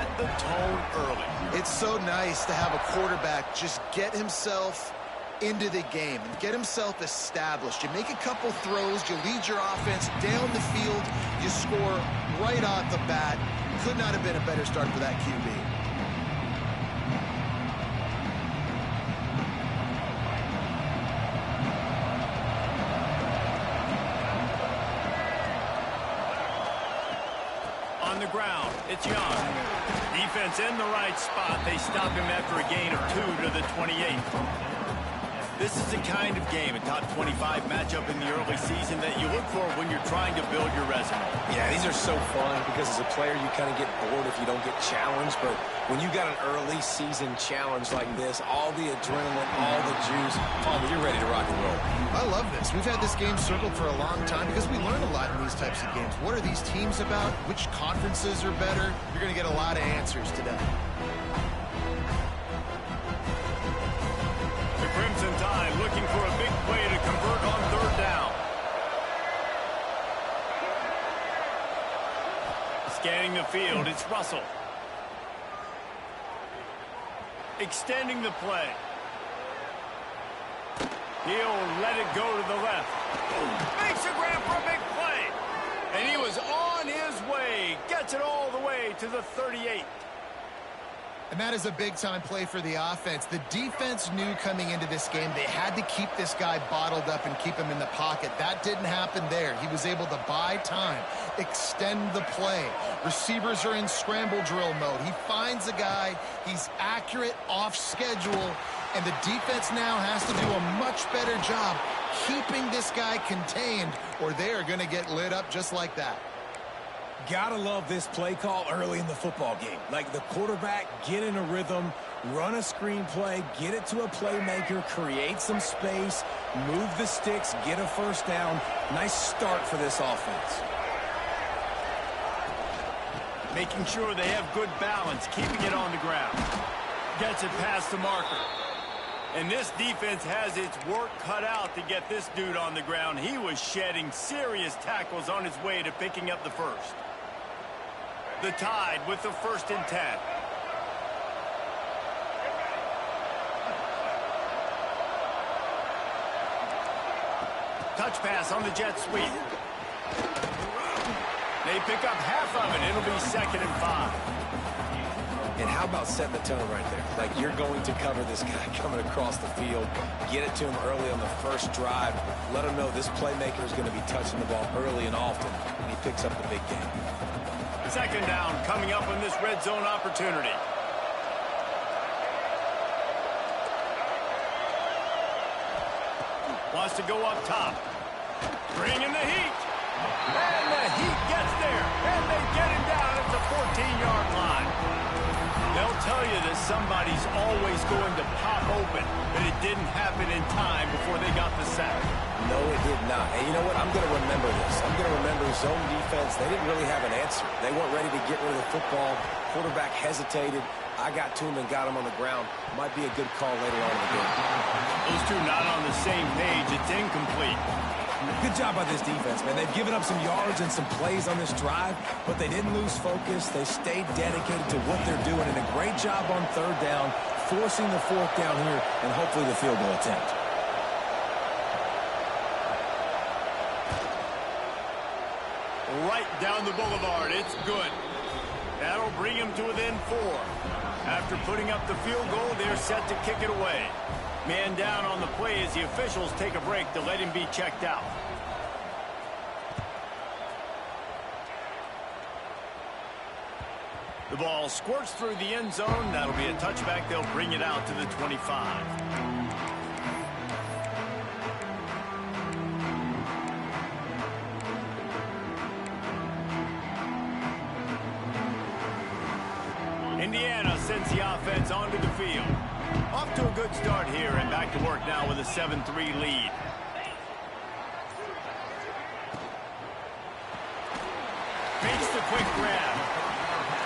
set the tone early. It's so nice to have a quarterback just get himself into the game and get himself established. You make a couple throws, you lead your offense down the field, you score right off the bat. Could not have been a better start for that QB. On the ground, it's Young. Defense in the right spot. They stop him after a gain of 2 to the 28. This is the kind of game, a top 25 matchup in the early season that you look for when you're trying to build your resume. Yeah, these are so fun because as a player, you kind of get bored if you don't get challenged. But when you got an early season challenge like this, all the adrenaline, all the juice, Palmer, you're ready to rock and roll. I love this. We've had this game circled for a long time because we learn a lot in these types of games. What are these teams about? Which conferences are better? You're going to get a lot of answers today. The Crimson Tide looking for a big play to convert on 3rd down. Scanning the field, it's Russell. Extending the play. He'll let it go to the left. Makes a grab for a big play. And he was on his way. Gets it all the way to the 38. And that is a big-time play for the offense. The defense knew coming into this game they had to keep this guy bottled up and keep him in the pocket. That didn't happen there. He was able to buy time, extend the play. Receivers are in scramble drill mode. He finds a guy, he's accurate, off schedule, and the defense now has to do a much better job keeping this guy contained, or they are going to get lit up just like that. Gotta love this play call early in the football game. Like the quarterback, get in a rhythm, run a screen play, get it to a playmaker, create some space, move the sticks, get a first down. Nice start for this offense. Making sure they have good balance, keeping it on the ground. Gets it past the marker. And this defense has its work cut out to get this dude on the ground. He was shedding serious tackles on his way to picking up the first. The Tide with the 1st and 10. Touch pass on the jet sweep. They pick up half of it. It'll be 2nd and 5. And how about setting the tone right there? Like you're going to cover this guy coming across the field, get it to him early on the first drive, let him know this playmaker is going to be touching the ball early and often, and he picks up the big game. 2nd down coming up on this red zone opportunity. Wants to go up top. Bringing the heat. And the heat gets there. And they get him down at the 14-yard line. They'll tell you that somebody's always going to pop open, but it didn't happen in time before they got the sack. No, it did not. And you know what? I'm going to remember this. I'm going to remember zone defense. They didn't really have an answer. They weren't ready to get rid of the football. Quarterback hesitated. I got to him and got him on the ground. Might be a good call later on in the game. Those two not on the same page. It's incomplete. Good job by this defense, man. They've given up some yards and some plays on this drive, but they didn't lose focus. They stayed dedicated to what they're doing, and a great job on 3rd down, forcing the 4th down here, and hopefully the field goal attempt. Right down the boulevard. It's good. That'll bring him to within 4. After putting up the field goal, they're set to kick it away. Man down on the play as the officials take a break to let him be checked out. The ball squirts through the end zone. That'll be a touchback. They'll bring it out to the 25. Indiana sends the offense onto the field. Off to a good start here and back to work now with a 7-3 lead. Makes the quick grab.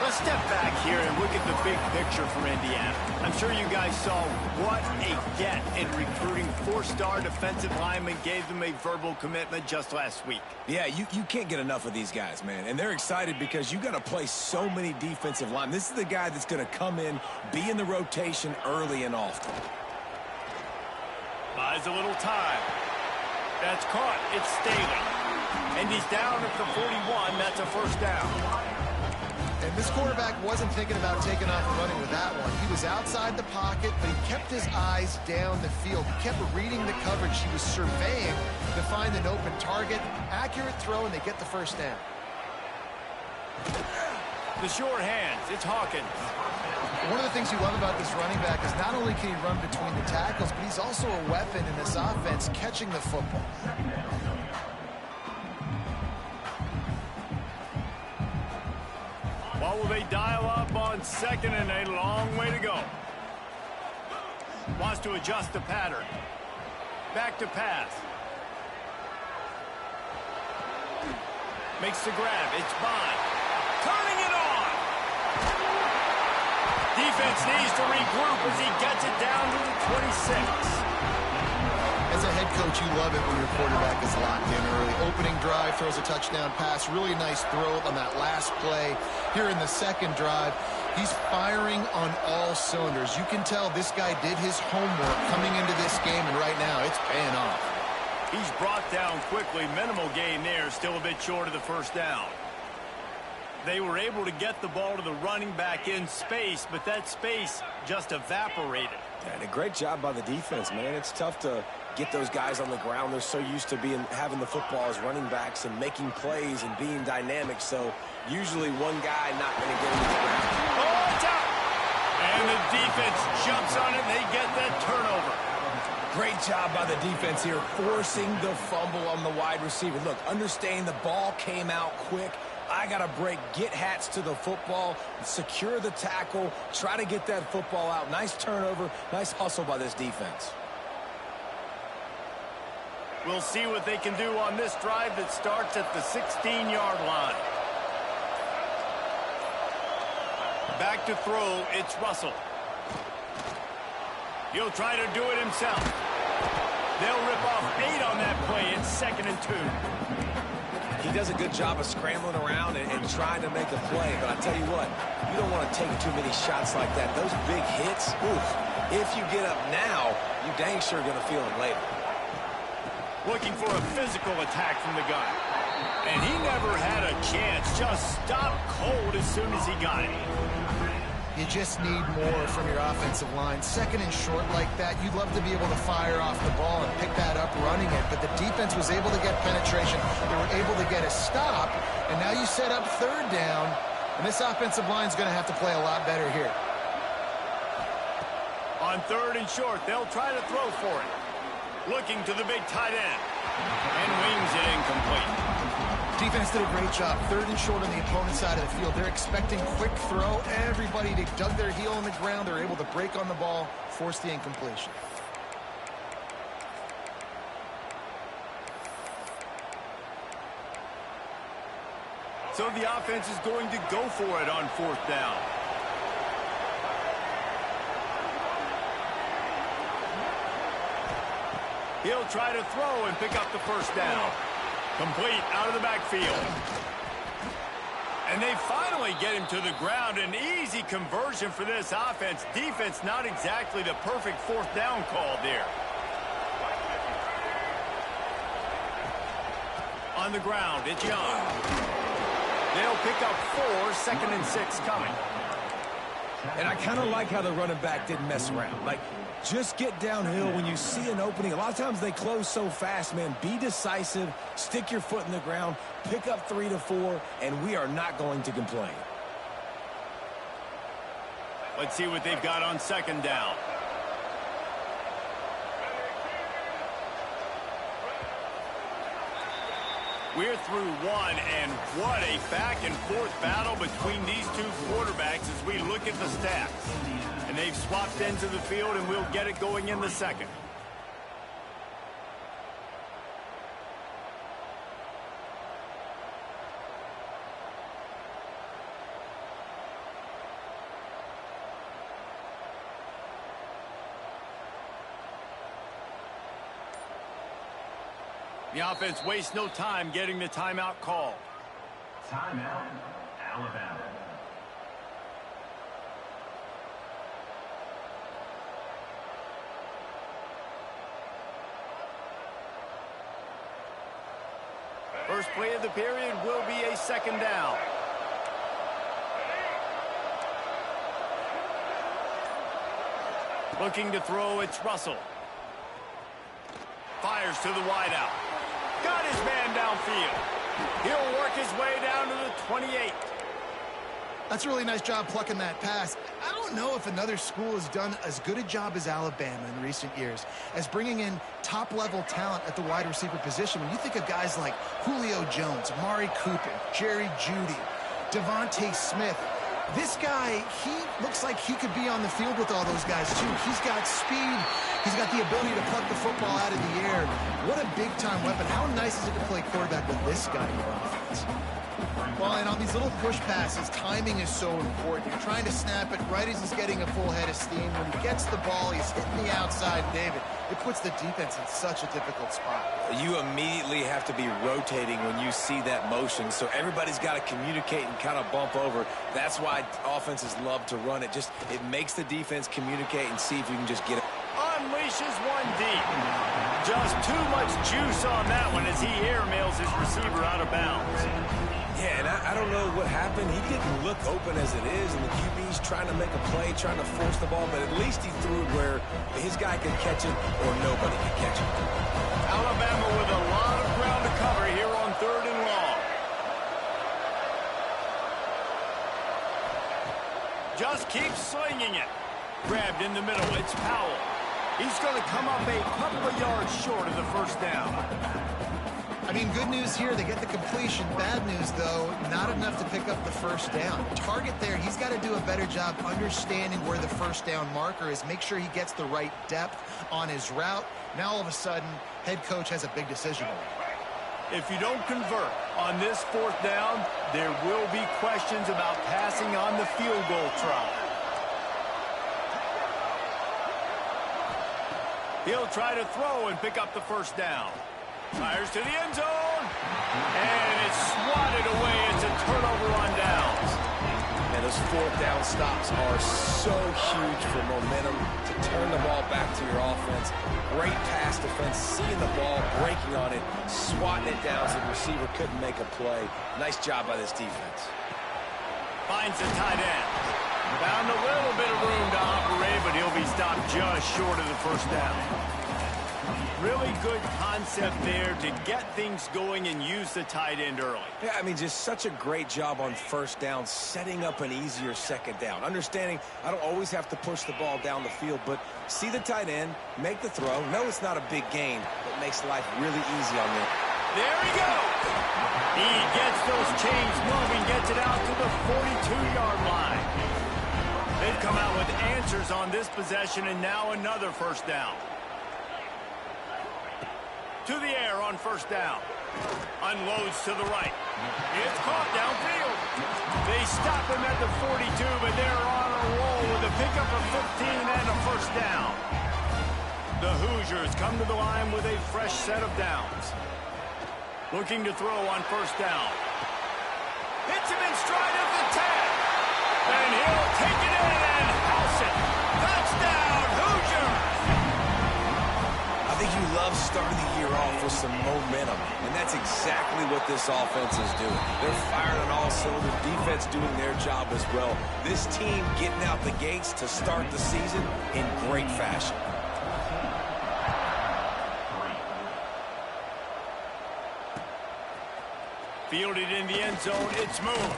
The Let's step back here and look at the big picture for Indiana. I'm sure you guys saw what a get in recruiting. 4-star defensive linemen gave them a verbal commitment just last week. Yeah, you can't get enough of these guys, man. And they're excited because you got to play so many defensive linemen. This is the guy that's going to come in, be in the rotation early and often. Buys a little time. That's caught. It's Staley. And he's down at the 41. That's a first down. And this quarterback wasn't thinking about taking off and running with that one. He was outside the pocket, but he kept his eyes down the field. He kept reading the coverage. He was surveying to find an open target. Accurate throw, and they get the first down. The short hands. It's Hawkins. One of the things you love about this running back is not only can he run between the tackles, but he's also a weapon in this offense catching the football. What will they dial up on second and a long way to go? Wants to adjust the pattern. Back to pass. Makes the grab. It's Bond. Turning it on. Defense needs to regroup as he gets it down to the 26. As a head coach, you love it when your quarterback is locked in early. Opening drive, throws a touchdown pass. Really nice throw on that last play. Here in the second drive, he's firing on all cylinders. You can tell this guy did his homework coming into this game, and right now it's paying off. He's brought down quickly. Minimal gain there. Still a bit short of the first down. They were able to get the ball to the running back in space, but that space just evaporated. And a great job by the defense, man. It's tough to get those guys on the ground. They're so used to having the football as running backs and making plays and being dynamic. So usually one guy not going to get into the ground. Oh, it's out! And the defense jumps on it. They get that turnover. Great job by the defense here, forcing the fumble on the wide receiver. Look, understanding the ball came out quick. I got to break, get hats to the football, secure the tackle, try to get that football out. Nice turnover, nice hustle by this defense. We'll see what they can do on this drive that starts at the 16-yard line. Back to throw, it's Russell. He'll try to do it himself. They'll rip off 8 on that play. It's 2nd and 2. He does a good job of scrambling around and trying to make a play. But I tell you what, you don't want to take too many shots like that. Those big hits, oof, if you get up now, you dang sure going to feel them later. Looking for a physical attack from the guy. And he never had a chance. Just stopped cold as soon as he got it. You just need more from your offensive line. Second and short like that, you'd love to be able to fire off the ball and pick that up running it, but the defense was able to get penetration. They were able to get a stop, and now you set up third down, and this offensive line is going to have to play a lot better here. On 3rd and short, they'll try to throw for it. Looking to the big tight end, and wings it incomplete. Defense did a great job. 3rd and short on the opponent's side of the field. They're expecting quick throw. Everybody dug their heel on the ground. They're able to break on the ball, force the incompletion. So the offense is going to go for it on 4th down. He'll try to throw and pick up the first down. Complete out of the backfield. And they finally get him to the ground. An easy conversion for this offense. Defense not exactly the perfect 4th down call there. On the ground, it's Young. They'll pick up 4, 2nd and 6 coming. And I kind of like how the running back didn't mess around. Like, just get downhill when you see an opening. A lot of times they close so fast, man. Be decisive, stick your foot in the ground, pick up 3 to 4, and we are not going to complain. Let's see what they've got on 2nd down. We're through 1, and what a back-and-forth battle between these two quarterbacks as we look at the stats. And they've swapped ends of the field, and we'll get it going in the 2nd. The offense wastes no time getting the timeout call. Timeout, Alabama. First play of the period will be a second down. Looking to throw, it's Russell. Fires to the wideout. Got his man downfield. He'll work his way down to the 28. That's a really nice job plucking that pass. I don't know if another school has done as good a job as Alabama in recent years as bringing in top-level talent at the wide receiver position. When you think of guys like Julio Jones, Amari Cooper, Jerry Jeudy, Devontae Smith, this guy, he looks like he could be on the field with all those guys, too. He's got speed. He's got the ability to pluck the football out of the air. What a big-time weapon. How nice is it to play quarterback with this guy in your offense? Well, and on these little push passes, timing is so important. You're trying to snap it right as he's getting a full head of steam. When he gets the ball, he's hitting the outside, David. It puts the defense in such a difficult spot. You immediately have to be rotating when you see that motion, so everybody's got to communicate and kind of bump over. That's why offenses love to run it. It makes the defense communicate and see if you can just get it. Unleashes one deep. Just too much juice on that one as he airmails his receiver out of bounds. Yeah, and I don't know what happened. He didn't look open as it is, and the QB's trying to make a play, trying to force the ball, but at least he threw it where his guy could catch it or nobody could catch it. Alabama with a lot of ground to cover here on 3rd and long. Just keep slinging it. Grabbed in the middle. It's Powell. He's going to come up a couple of yards short of the first down. I mean, good news here, they get the completion. Bad news, though, not enough to pick up the first down. Target there, he's got to do a better job understanding where the first down marker is, make sure he gets the right depth on his route. Now, all of a sudden, head coach has a big decision to make. If you don't convert on this 4th down, there will be questions about passing on the field goal try. He'll try to throw and pick up the first down. Fires to the end zone. And it's swatted away. It's a turnover on downs. And those 4th down stops are so huge for momentum to turn the ball back to your offense. Great pass defense, seeing the ball, breaking on it, swatting it down so the receiver couldn't make a play. Nice job by this defense. Finds the tight end. Found a little bit of room to operate, but he'll be stopped just short of the first down. Really good concept there to get things going and use the tight end early. Yeah, I mean, just such a great job on first down, setting up an easier second down. Understanding I don't always have to push the ball down the field, but see the tight end, make the throw. No, it's not a big gain, but makes life really easy on me. There he goes. He gets those chains moving, gets it out to the 42-yard line. They've come out with answers on this possession, and now another first down. To the air on first down. Unloads to the right. It's caught downfield. They stop him at the 42, but they're on a roll with a pickup of 15 and a first down. The Hoosiers come to the line with a fresh set of downs. Looking to throw on first down. Hits him in stride of the 10. And he'll take it in and house it. Touchdown, Hoosiers! I think you love starting the year off with some momentum, and that's exactly what this offense is doing. They're firing on all cylinders, defense doing their job as well. This team getting out the gates to start the season in great fashion. Fielded in the end zone, it's Moon.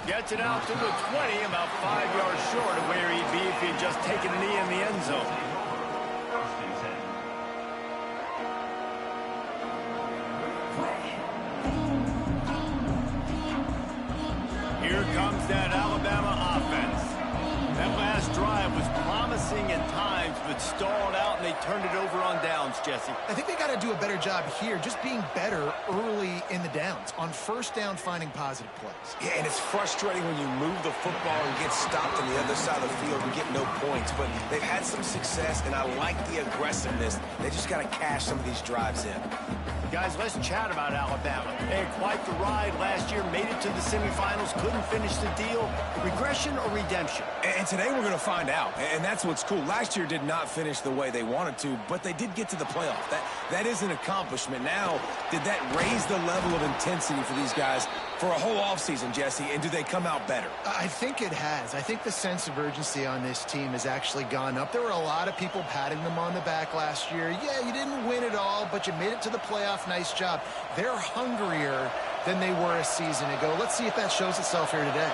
Gets it out to the 20, about 5 yards short of where he'd be if he'd just taken a knee in the end zone. Here comes that Alabama offense. That last drive was promising at times, but stalled out, and they turned it over on downs, Jesse. I think they got to do a better job here, just being better early in the downs. On first down, finding positive plays. Yeah, and it's frustrating when you move the football and get stopped on the other side of the field and get no points. But they've had some success, and I like the aggressiveness. They just got to cash some of these drives in. Guys, let's chat about Alabama. They had quite the ride last year, made it to the semifinals, couldn't finish the deal. Regression or redemption? And today we're going to find out, and that's what's cool. Last year did not finish the way they wanted to, but they did get to the playoff. That is an accomplishment. Now, did that raise the level of intensity for these guys for a whole offseason, Jesse, and do they come out better? I think it has. I think the sense of urgency on this team has actually gone up. There were a lot of people patting them on the back last year. Yeah, you didn't win it all, but you made it to the playoff. Nice job. They're hungrier than they were a season ago. Let's see if that shows itself here today.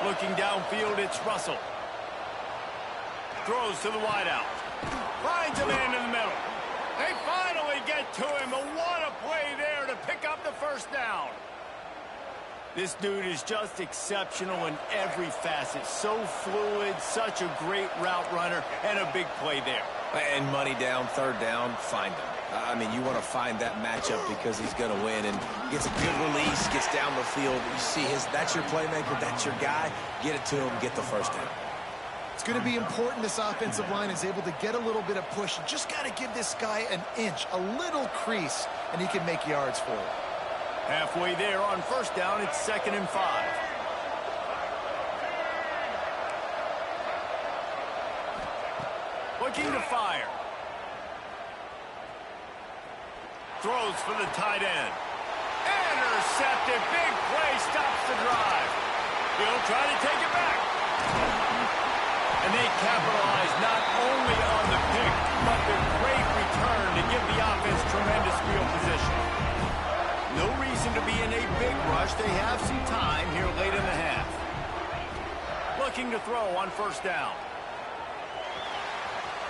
Looking downfield, it's Russell. Throws to the wideout. Finds a man in the middle. They finally get to him, but what a play there to pick up the first down. This dude is just exceptional in every facet. So fluid, such a great route runner, and a big play there. And money down, third down, find him. I mean, you want to find that matchup because he's going to win and gets a good release, gets down the field. You see that's your playmaker, that's your guy. Get it to him, get the first down. It's going to be important this offensive line is able to get a little bit of push. You just got to give this guy an inch, a little crease, and he can make yards for it. Halfway there on first down, it's 2nd and 5. Looking to fire. Throws for the tight end. Intercepted. Big play stops the drive. He'll try to take it back. And they capitalize not only on the pick, but the great return to give the offense tremendous field position. No reason to be in a big rush. They have some time here late in the half. Looking to throw on first down.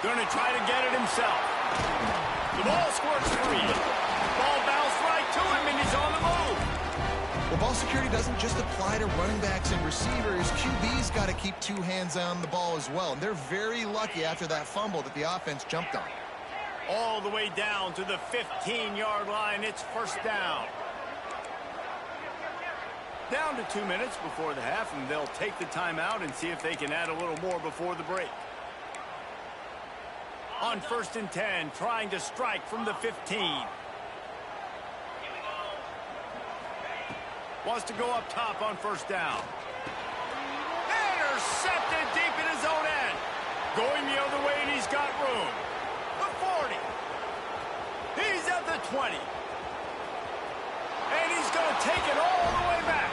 Going to try to get it himself. The ball squirts free. Ball bounced right to him, and he's on the move. Well, ball security doesn't just apply to running backs and receivers. QB's got to keep two hands on the ball as well. And they're very lucky after that fumble that the offense jumped on. All the way down to the 15-yard line. It's first down. Down to 2 minutes before the half, and they'll take the timeout and see if they can add a little more before the break. On 1st and 10, trying to strike from the 15. Wants to go up top on first down. Intercepted deep in his own end. Going the other way, and he's got room. The 40. He's at the 20. And he's going to take it all the way back.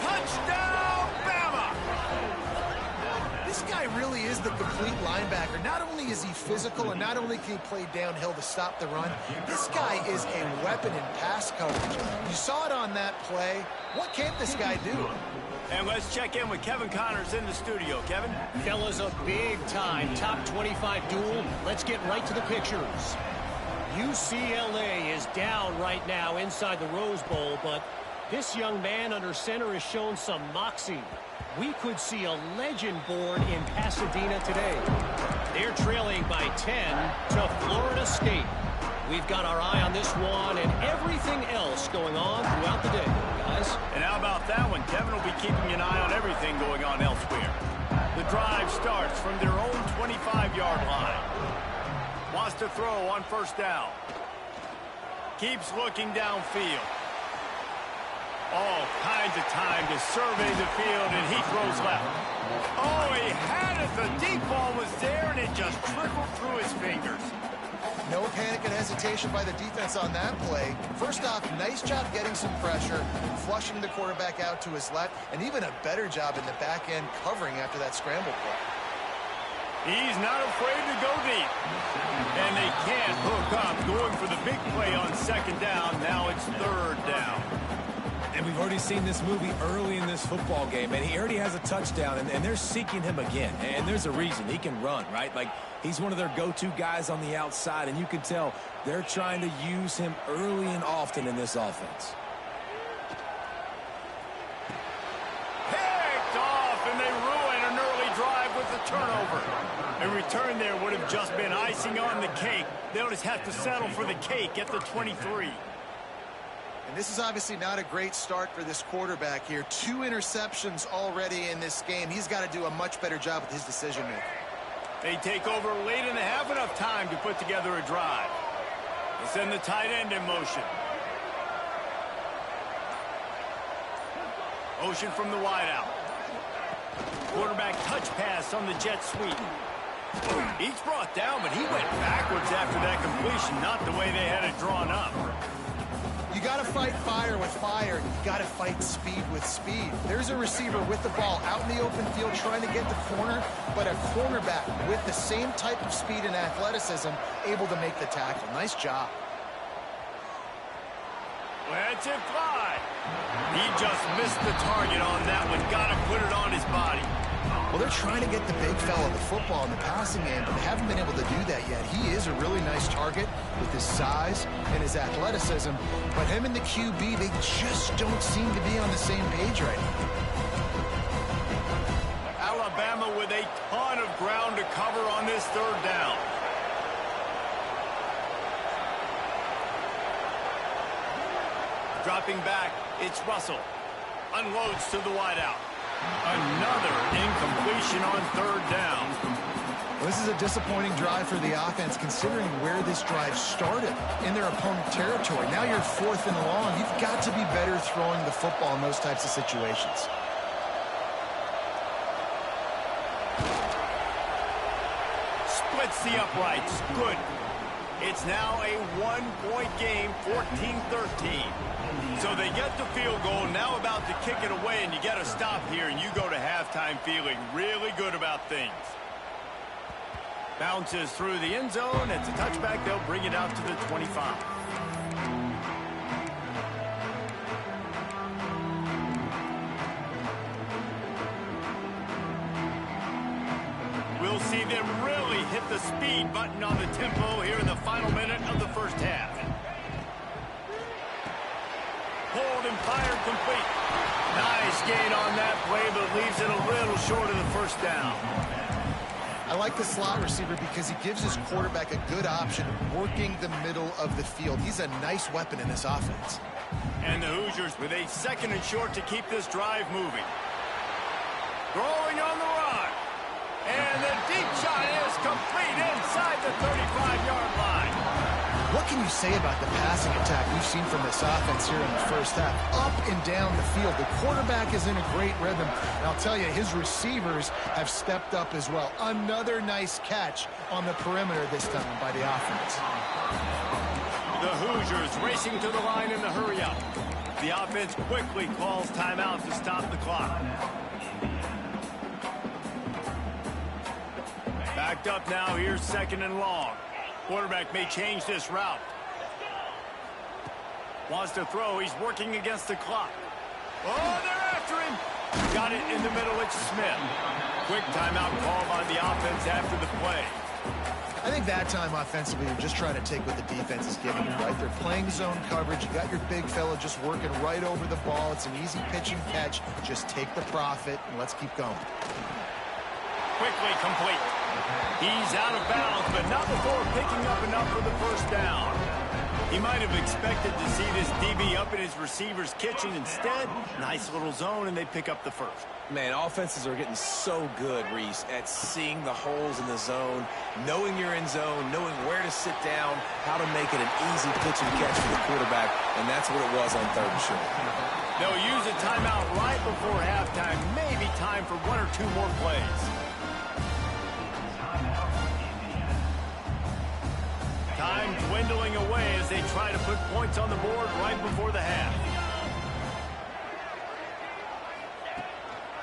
Touchdown, Bama! This guy really is the complete linebacker. Not only is he physical and not only can he play downhill to stop the run, this guy is a weapon in pass coverage. You saw it on that play. What can't this guy do? And let's check in with Kevin Connors in the studio. Kevin? Fellas, a big-time top 25 duel. Let's get right to the pictures. UCLA is down right now inside the Rose Bowl, but this young man under center has shown some moxie. We could see a legend born in Pasadena today. They're trailing by 10 to Florida State. We've got our eye on this one and everything else going on throughout the day, guys. And how about that one? Kevin will be keeping an eye on everything going on elsewhere. The drive starts from their own 25-yard line. Wants to throw on first down. Keeps looking downfield. All kinds of time to survey the field, and he throws left. Oh, he had it. The deep ball was there, and it just trickled through his fingers. No panic and hesitation by the defense on that play. First off, nice job getting some pressure, flushing the quarterback out to his left, and even a better job in the back end covering after that scramble play. He's not afraid to go deep. And they can't hook up, going for the big play on second down. Now it's third down. And we've already seen this movie early in this football game, and he already has a touchdown, and they're seeking him again. And there's a reason. He can run, right? Like, he's one of their go-to guys on the outside, and you can tell they're trying to use him early and often in this offense. turnover. A return there would have just been icing on the cake. They'll just have to settle for the cake at the 23. And this is obviously not a great start for this quarterback here. 2 interceptions already in this game. He's got to do a much better job with his decision-making. They take over late in the half, enough time to put together a drive. They send the tight end in motion. Motion from the wideout. Quarterback touch pass on the jet sweep. He's brought down, but he went backwards after that completion, not the way they had it drawn up. You got to fight fire with fire. You got to fight speed with speed. There's a receiver with the ball out in the open field trying to get the corner, but a cornerback with the same type of speed and athleticism able to make the tackle. Nice job. Let's it fly. He just missed the target on that one. Got to put it on his body. Well, they're trying to get the big fella the football in the passing game, but they haven't been able to do that yet. He is a really nice target with his size and his athleticism, but him and the QB, they just don't seem to be on the same page right now. Alabama with a ton of ground to cover on this 3rd down. Dropping back, it's Russell. Unloads to the wideout. Another incompletion on 3rd down. Well, this is a disappointing drive for the offense considering where this drive started in their opponent territory. Now you're 4th and long. You've got to be better throwing the football in those types of situations. Splits the uprights. Good. It's now a 1-point game, 14-13. So they get the field goal, now about to kick it away, and you got to stop here, and you go to halftime feeling really good about things. Bounces through the end zone. It's a touchback. They'll bring it out to the 25. We'll see them really hit the speed button on the tempo here in the final minute of the 1st half. Hold and fire complete. Nice gain on that play, but leaves it a little short of the 1st down. I like the slot receiver because he gives his quarterback a good option working the middle of the field. He's a nice weapon in this offense. And the Hoosiers with a 2nd and short to keep this drive moving. Throwing on the run. And the deep shot is complete inside the 35-yard line. What can you say about the passing attack we've seen from this offense here in the 1st half? Up and down the field. The quarterback is in a great rhythm. And I'll tell you, his receivers have stepped up as well. Another nice catch on the perimeter this time by the offense. The Hoosiers racing to the line in the hurry-up. The offense quickly calls timeout to stop the clock. Backed up now. Here's 2nd and long. Quarterback may change this route. Wants to throw. He's working against the clock. Oh, they're after him. Got it in the middle. It's Smith. Quick timeout call by the offense after the play. I think that time offensively, you're just trying to take what the defense is giving you, right? They're playing zone coverage. You got your big fella just working right over the ball. It's an easy pitch and catch. Just take the profit and let's keep going. Quickly complete. He's out of bounds, but not before picking up enough for the 1st down. He might have expected to see this DB up in his receiver's kitchen. Instead, nice little zone, and they pick up the 1st. Man, offenses are getting so good, Reese, at seeing the holes in the zone, knowing you're in zone, knowing where to sit down, how to make it an easy pitch and catch for the quarterback, and that's what it was on 3rd and short. They'll use a timeout right before halftime. Maybe time for 1 or 2 more plays. Time dwindling away as they try to put points on the board right before the half.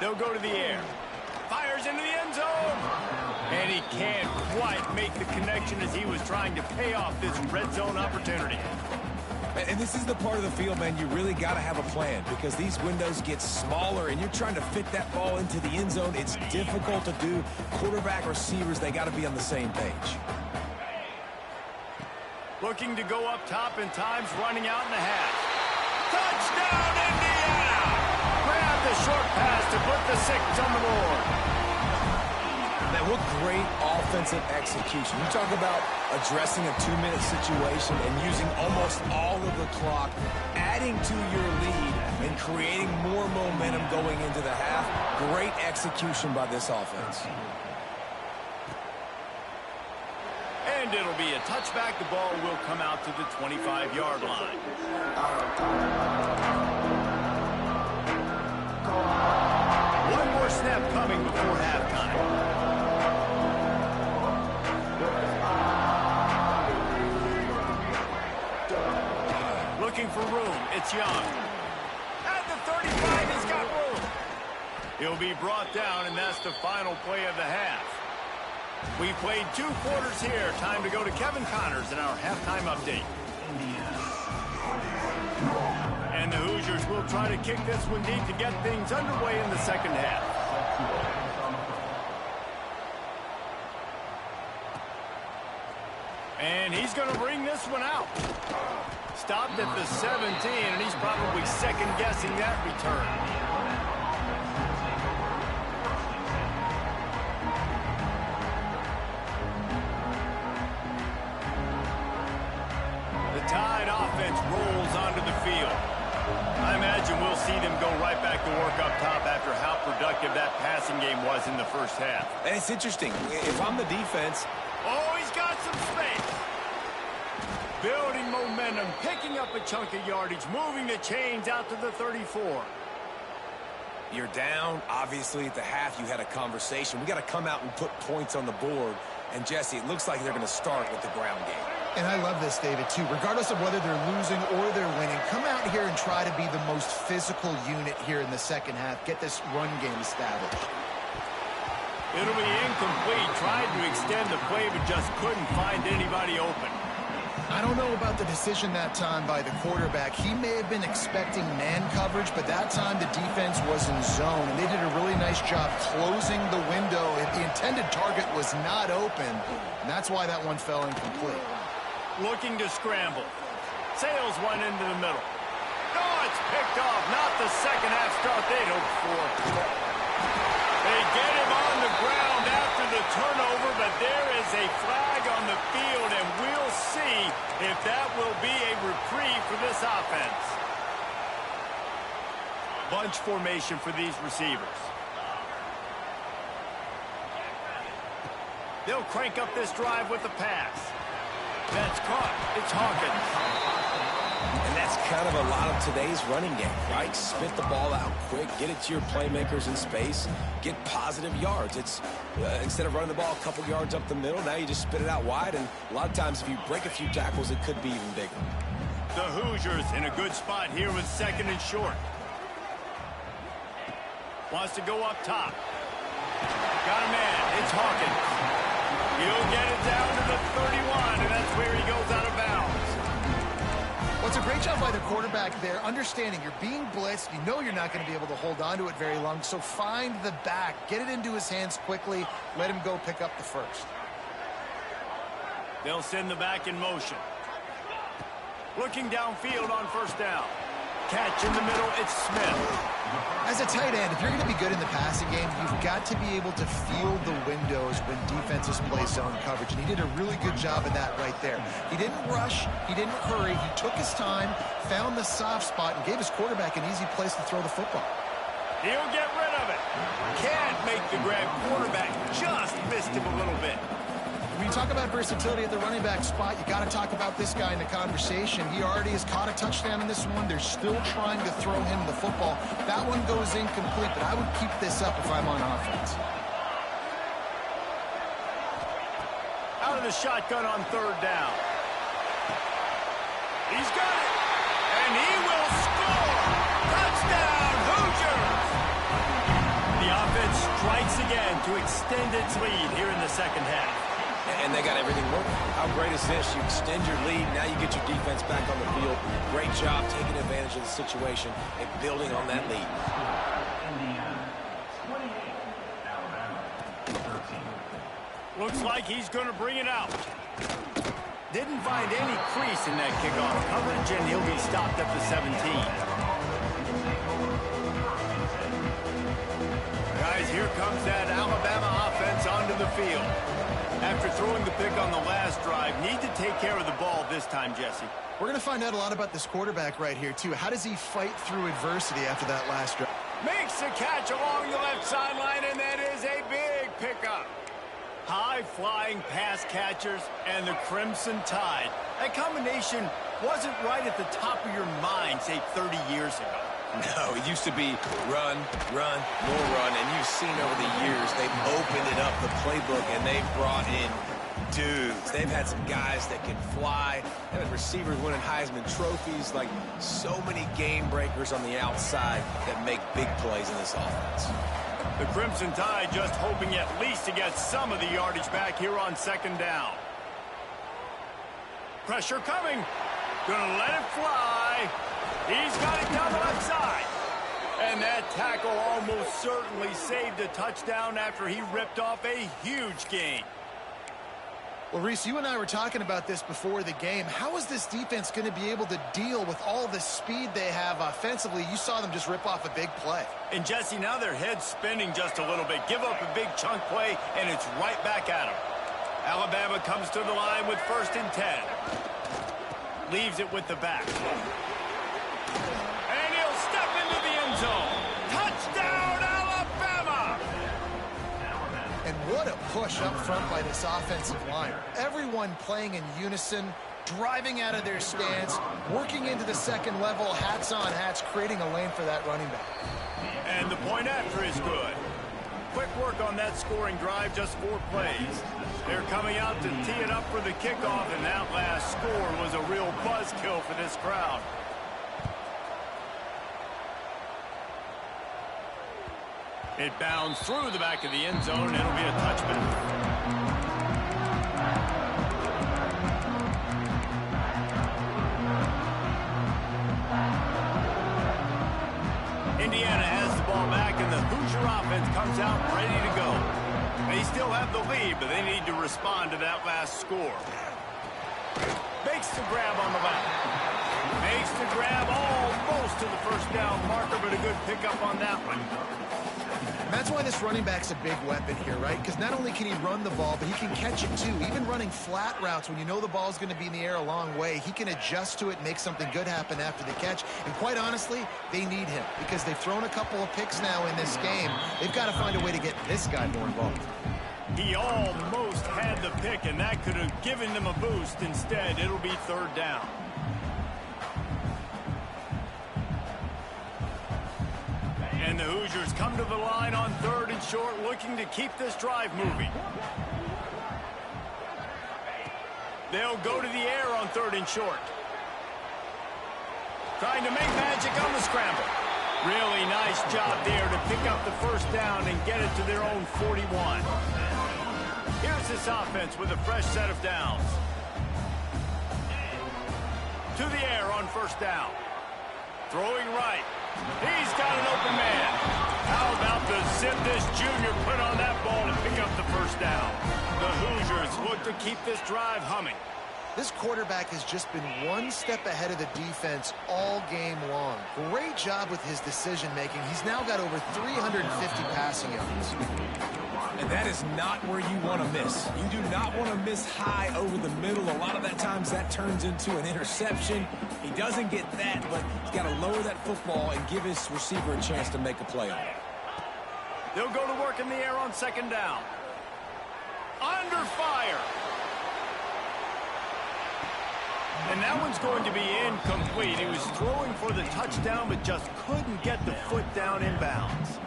They'll go to the air. Fires into the end zone. And he can't quite make the connection as he was trying to pay off this red zone opportunity. And this is the part of the field, man, you really got to have a plan because these windows get smaller and you're trying to fit that ball into the end zone. It's difficult to do. Quarterback, receivers, they got to be on the same page. Looking to go up top, and time's running out in the half. Touchdown, Indiana! Grab the short pass to put the 6 on the board. Man, what great offensive execution. You talk about addressing a 2-minute situation and using almost all of the clock, adding to your lead and creating more momentum going into the half. Great execution by this offense. And it'll be a touchback. The ball will come out to the 25-yard line. One more snap coming before halftime. Looking for room. It's Young. At the 35, he's got room. He'll be brought down, and that's the final play of the half. We played 2 quarters here. Time to go to Kevin Connors in our halftime update. And the Hoosiers will try to kick this one deep to get things underway in the second half. And he's going to bring this one out. Stopped at the 17, and he's probably second-guessing that return. Tide offense rolls onto the field. I imagine we'll see them go right back to work up top after how productive that passing game was in the first half. And it's interesting. If I'm the defense... Oh, he's got some space. Building momentum, picking up a chunk of yardage, moving the chains out to the 34. You're down. Obviously, at the half, you had a conversation. We got to come out and put points on the board. And, Jesse, it looks like they're going to start with the ground game. And I love this, David, too. Regardless of whether they're losing or they're winning, come out here and try to be the most physical unit here in the second half. Get this run game established. It'll be incomplete. Tried to extend the play, but just couldn't find anybody open. I don't know about the decision that time by the quarterback. He may have been expecting man coverage, but that time the defense was in zone, and they did a really nice job closing the window. The intended target was not open, and that's why that one fell incomplete. Looking to scramble. Sails one into the middle. Oh, it's picked off. Not the second half start they'd hoped for. They get him on the ground after the turnover, but there is a flag on the field, and we'll see if that will be a reprieve for this offense. Bunch formation for these receivers. They'll crank up this drive with the pass. That's caught. It's Hawkins. And that's kind of a lot of today's running game, right? Spit the ball out quick, get it to your playmakers in space, get positive yards. It's instead of running the ball a couple yards up the middle, now you just spit it out wide, and a lot of times if you break a few tackles, it could be even bigger. The Hoosiers in a good spot here with second and short. Wants to go up top. Got a man. It's Hawkins. He'll get it down to the 31, and that's where he goes out of bounds. Well, it's a great job by the quarterback there, understanding you're being blitzed. You know you're not going to be able to hold on to it very long, so find the back. Get it into his hands quickly. Let him go pick up the first. They'll send the back in motion. Looking downfield on first down. Catch in the middle, it's Smith. As a tight end, if you're going to be good in the passing game, you've got to be able to feel the windows when defenses play zone coverage, and he did a really good job of that right there. He didn't rush, he didn't hurry, he took his time, found the soft spot, and gave his quarterback an easy place to throw the football. He'll get rid of it. Can't make the grab. Quarterback just missed him a little bit. When you talk about versatility at the running back spot, you got to talk about this guy in the conversation. He already has caught a touchdown in this one. They're still trying to throw him the football. That one goes incomplete, but I would keep this up if I'm on offense. Out of the shotgun on third down. He's got it. And he will score. Touchdown, Hoosiers. The offense strikes again to extend its lead here in the second half. And they got everything working. How great is this? You extend your lead, now you get your defense back on the field. Great job taking advantage of the situation and building on that lead. Looks like he's going to bring it out. Didn't find any crease in that kickoff coverage, and he'll be stopped at the 17. Guys, here comes that Alabama offense onto the the field. After throwing the pick on the last drive, need to take care of the ball this time, Jesse. We're going to find out a lot about this quarterback right here, too. How does he fight through adversity after that last drive? Makes the catch along the left sideline, and that is a big pickup. High-flying pass catchers and the Crimson Tide. That combination wasn't right at the top of your mind, say, 30 years ago. No, it used to be run, run, more run, and you've seen over the years they've opened it up, the playbook, and they've brought in dudes. They've had some guys that can fly. They've had receivers winning Heisman trophies, like so many game breakers on the outside that make big plays in this offense. The Crimson Tide just hoping at least to get some of the yardage back here on second down. Pressure coming. Gonna let it fly. He's got it down the left side. And that tackle almost certainly saved a touchdown after he ripped off a huge gain. Well, Reese, you and I were talking about this before the game. How is this defense going to be able to deal with all the speed they have offensively? You saw them just rip off a big play. And, Jesse, now their head's spinning just a little bit. Give up a big chunk play, and it's right back at them. Alabama comes to the line with 1st and 10. Leaves it with the back. And he'll step into the end zone. Touchdown, Alabama! And what a push up front by this offensive line. Everyone playing in unison, driving out of their stance, working into the second level, hats on hats, creating a lane for that running back. And the point after is good. Quick work on that scoring drive, just 4 plays. They're coming out to tee it up for the kickoff, and that last score was a real buzzkill for this crowd. It bounced through the back of the end zone, and it'll be a touchback. Indiana has the ball back, and the Hoosier offense comes out ready to go. They still have the lead, but they need to respond to that last score. Makes the grab on the left. Makes the grab almost to the first down marker, but a good pickup on that one. And that's why this running back's a big weapon here, right? Because not only can he run the ball, but he can catch it too. Even running flat routes when you know the ball's going to be in the air a long way, he can adjust to it and make something good happen after the catch. And quite honestly, they need him because they've thrown a couple of picks now in this game. They've got to find a way to get this guy more involved. He almost had the pick, and that could have given them a boost. Instead, it'll be 3rd down. And the Hoosiers come to the line on 3rd and short, looking to keep this drive moving. They'll go to the air on 3rd and short. Trying to make magic on the scramble. Really nice job there to pick up the 1st down and get it to their own 41. Here's this offense with a fresh set of downs. To the air on 1st down. Throwing right. He's got an open man. How about the zip this junior put on that ball to pick up the 1st down? The Hoosiers look to keep this drive humming. This quarterback has just been one step ahead of the defense all game long. Great job with his decision-making. He's now got over 350 passing yards. And that is not where you want to miss. You do not want to miss high over the middle. A lot of that times that turns into an interception. He doesn't get that, but he's got to lower that football and give his receiver a chance to make a play on it. They'll go to work in the air on 2nd down. Under fire. And that one's going to be incomplete. He was throwing for the touchdown, but just couldn't get the foot down inbounds.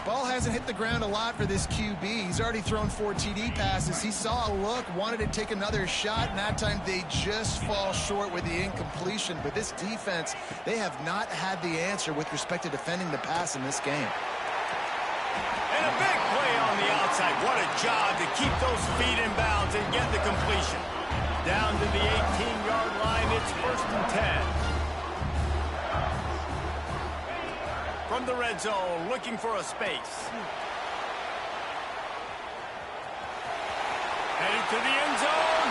Ball hasn't hit the ground a lot for this QB. He's already thrown 4 TD passes. He saw a look, wanted to take another shot, and that time they just fall short with the incompletion. But this defense, they have not had the answer with respect to defending the pass in this game. And a big play on the outside. What a job to keep those feet in bounds and get the completion. Down to the 18-yard line, it's 1st and 10. From the red zone, looking for a space. Headed to the end zone,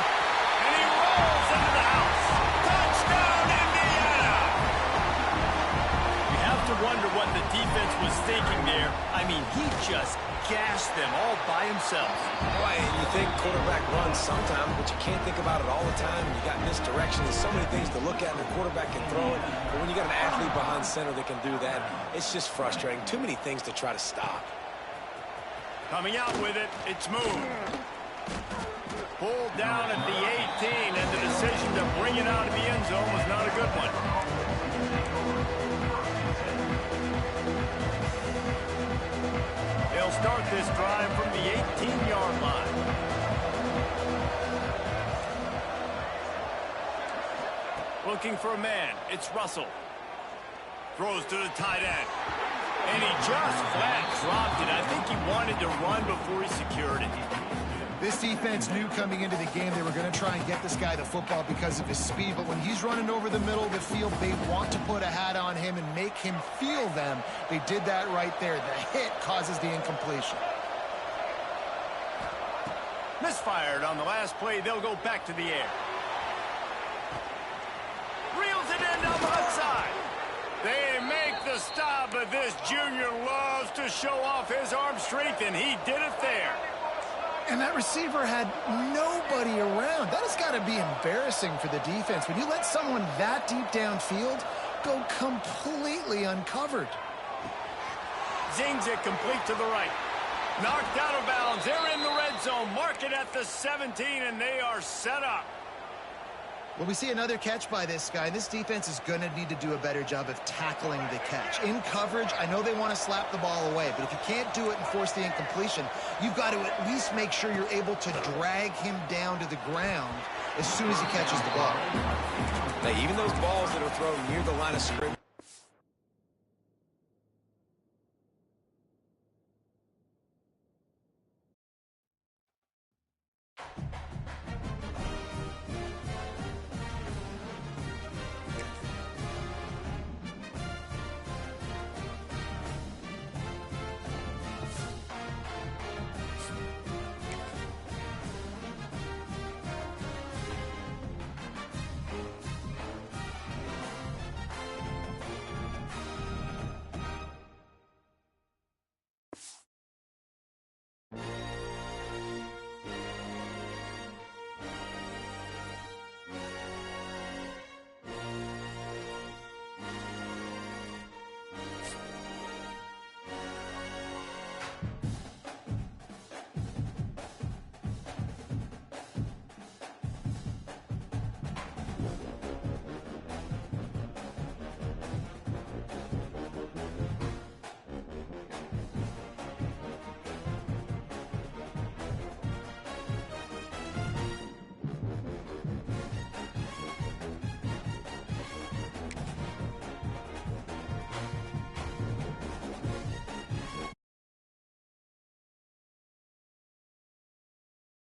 and he rolls into the house. Touchdown, Indiana! You have to wonder what the defense was thinking there. I mean, he just gashed them all by by himself. Boy, you think quarterback runs sometimes, but you can't think about it all the time. You got misdirection. There's so many things to look at, and the quarterback can throw it. But when you got an athlete behind center that can do that, it's just frustrating. Too many things to try to stop. Coming out with it, it's moved. Pulled down at the 18, and the decision to bring it out of the end zone was not a good one. They'll start this drive from the 18-yard line. Looking for a man. It's Russell. Throws to the tight end. And he just flat dropped it. I think he wanted to run before he secured it. This defense knew coming into the game they were going to try and get this guy the football because of his speed, but when he's running over the middle of the field, they want to put a hat on him and make him feel them. They did that right there. The hit causes the incompletion. Misfired on the last play. They'll go back to the air. Reels it in down the left side. They make the stop, but this junior loves to show off his arm strength, and he did it there. And that receiver had nobody around. That has got to be embarrassing for the defense. When you let someone that deep downfield go completely uncovered. Zings it complete to the right. Knocked out of bounds. They're in the red zone. Mark it at the 17, and they are set up. Well, we see another catch by this guy. This defense is going to need to do a better job of tackling the catch. In coverage, I know they want to slap the ball away, but if you can't do it and force the incompletion, you've got to at least make sure you're able to drag him down to the ground as soon as he catches the ball. Now, even those balls that are thrown near the line of scrimmage